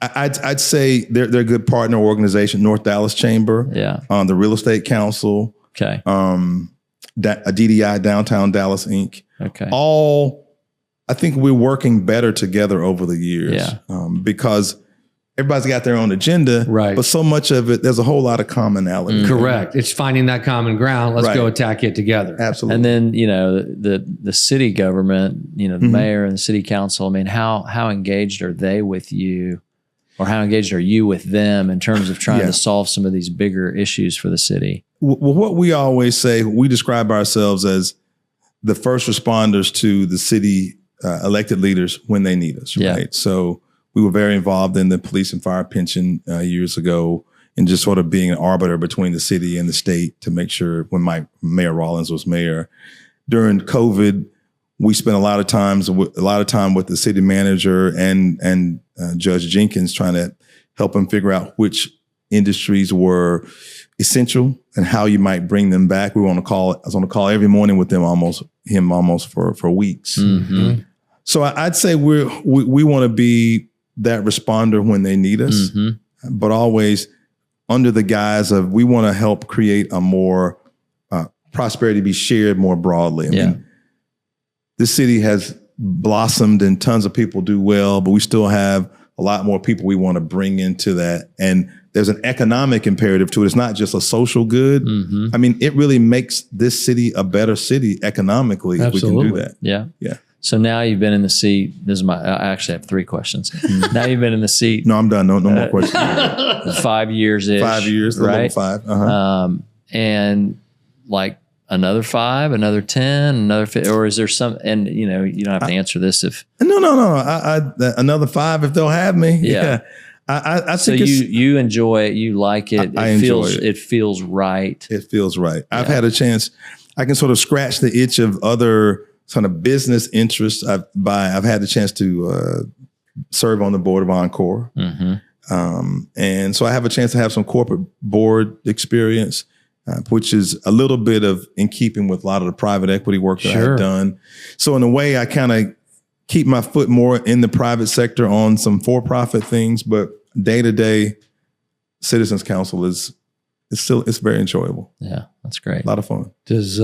I'd say they're a good partner organization. North Dallas Chamber, the Real Estate Council, a DDI, Downtown Dallas Inc. Okay, I think we're working better together over the years, because everybody's got their own agenda, right? But so much of it, there's a whole lot of commonality. Correct. It's finding that common ground. Let's go attack it together. Absolutely. And then the city government, the mayor and the city council. I mean, how engaged are they with you? Or how engaged are you with them in terms of trying to solve some of these bigger issues for the city? Well, what we always say, we describe ourselves as the first responders to the city elected leaders when they need us, right? So we were very involved in the police and fire pension years ago, and just sort of being an arbiter between the city and the state to make sure when Mayor Rawlings was mayor. During COVID, we spent a lot of time with the city manager and Judge Jenkins trying to help him figure out which industries were essential and how you might bring them back. I was on a call every morning with them almost for weeks. Mm-hmm. So I'd say we want to be that responder when they need us, but always under the guise of we want to help create a more prosperity be shared more broadly. I mean, this city has blossomed and tons of people do well, but we still have a lot more people we want to bring into that. And there's an economic imperative to it. It's not just a social good. Mm-hmm. I mean, it really makes this city a better city economically if we can do that. Yeah. Yeah. So now you've been in the seat. I actually have 3 questions. Now you've been in the seat. No, I'm done. No more questions. 5 years-ish. 5 years, right? 5. Uh-huh. And like another 5, another 10, another 50, or is there some, and you know, you don't have to answer this if. No. Another 5 if they'll have me. Yeah. I so think you enjoy it. You like it. I enjoy it. It feels right. It feels right. I've had a chance. I can sort of scratch the itch of other kind of business interests. I've had the chance to serve on the board of Encore. Mm-hmm. And so I have a chance to have some corporate board experience, which is a little bit of in keeping with a lot of the private equity work that I've done. So in a way, I kind of keep my foot more in the private sector on some for-profit things, but day-to-day Citizens Council it's very enjoyable. Yeah, that's great. A lot of fun. Does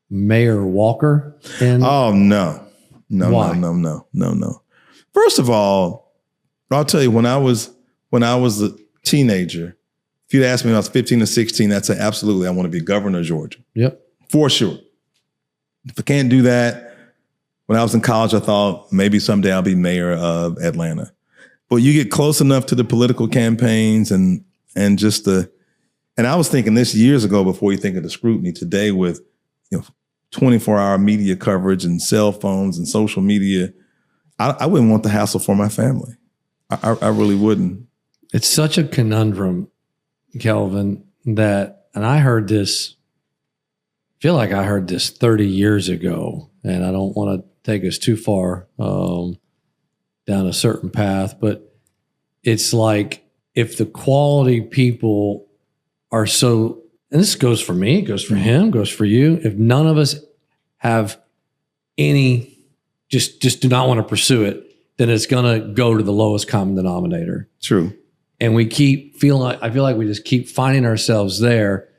Mayor Walker? Oh, no. Why? No. First of all, I'll tell you, when I was a teenager, if you'd asked me when I was 15 or 16, I'd say absolutely I want to be governor of Georgia. Yep. For sure. If I can't do that, when I was in college, I thought maybe someday I'll be mayor of Atlanta. But you get close enough to the political campaigns and I was thinking this years ago before you think of the scrutiny. Today with 24-hour media coverage and cell phones and social media, I wouldn't want the hassle for my family. I really wouldn't. It's such a conundrum, Kelvin, that, and I feel like I heard this 30 years ago, and I don't want to take us too far down a certain path, but it's like if the quality people are so, and this goes for me, it goes for him, goes for you, if none of us have any, just do not want to pursue it, then it's going to go to the lowest common denominator. True. And I feel like we just keep finding ourselves there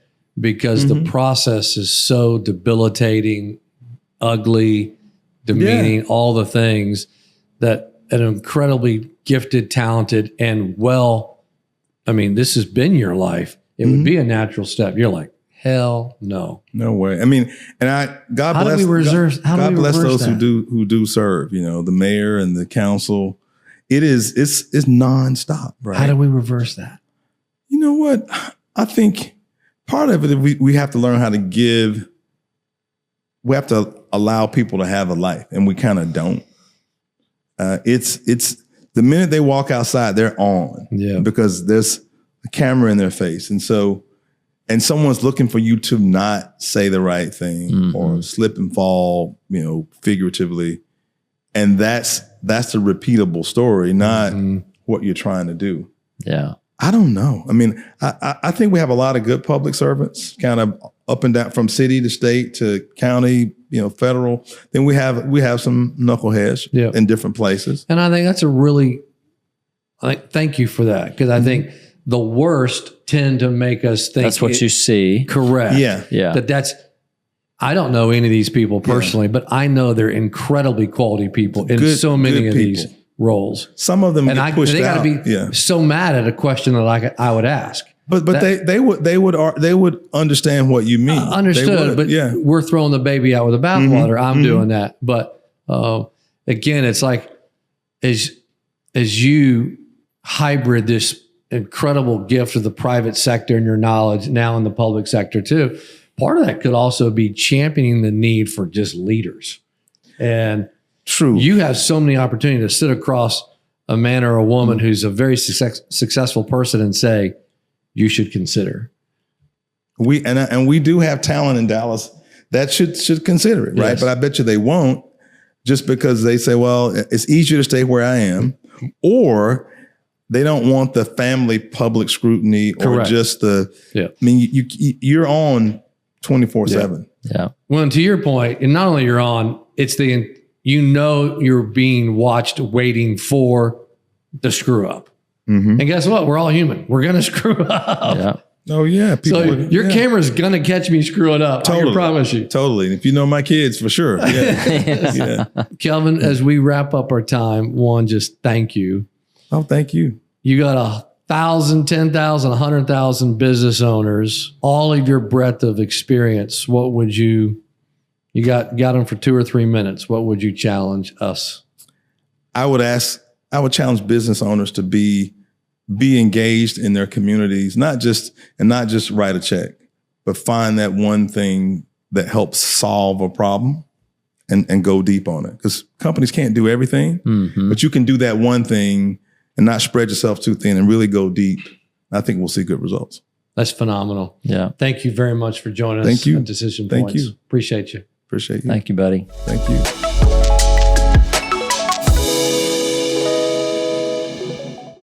because the process is so debilitating, ugly, demeaning, all the things that an incredibly gifted, talented, and this has been your life. It would be a natural step. You're like, hell no. No way. I mean, and God bless those who do serve, the mayor and the council. It's nonstop, right? How do we reverse that? You know what? I think part of it, we have to learn how to give. We have to allow people to have a life, and we kind of don't. It's the minute they walk outside, they're on, because there's a camera in their face, and someone's looking for you to not say the right thing or slip and fall, figuratively, and that's the repeatable story, not what you're trying to do. Yeah. I don't know. I mean, I think we have a lot of good public servants, kind of up and down from city to state to county, federal. Then we have some knuckleheads in different places. And I think that's thank you for that, because I think the worst tend to make us think that's what you see. Correct. Yeah. I don't know any of these people personally, but I know they're incredibly quality people in so many of these roles. Some of them get pushed out. They got to be so mad at a question that I would ask. But they would understand what you mean. Understood, but we're throwing the baby out with the bathwater. I'm doing that, but again, it's like as you hybrid this incredible gift of the private sector and your knowledge now in the public sector too. Part of that could also be championing the need for just leaders. And true, you have so many opportunities to sit across a man or a woman who's a very successful person and say, you should consider. We do have talent in Dallas that should consider it, right? Yes. But I bet you they won't, just because they say, well, it's easier to stay where I am, or they don't want the family public scrutiny or just I mean, you're on 24/7. Yeah. Well, and to your point, and not only you're on, it's you're being watched, waiting for the screw up. And guess what? We're all human. We're going to screw up. Oh yeah. Your camera's gonna catch me screwing up. Totally. I promise you. Totally. And if you know my kids, for sure. Yeah. Yeah. Kelvin, as we wrap up our time, one, just thank you. Oh, thank you. You got 1,000, 10,000, 100,000 business owners, all of your breadth of experience. What would you got them for 2 or 3 minutes. What would you challenge us? I would challenge business owners to be engaged in their communities, not just write a check, but find that one thing that helps solve a problem and go deep on it. Because companies can't do everything, but you can do that one thing and not spread yourself too thin and really go deep. I think we'll see good results. That's phenomenal. Yeah. Thank you very much for joining us. Thank you. At Decision Points. Thank you. Appreciate you. Appreciate you. Thank you, buddy. Thank you.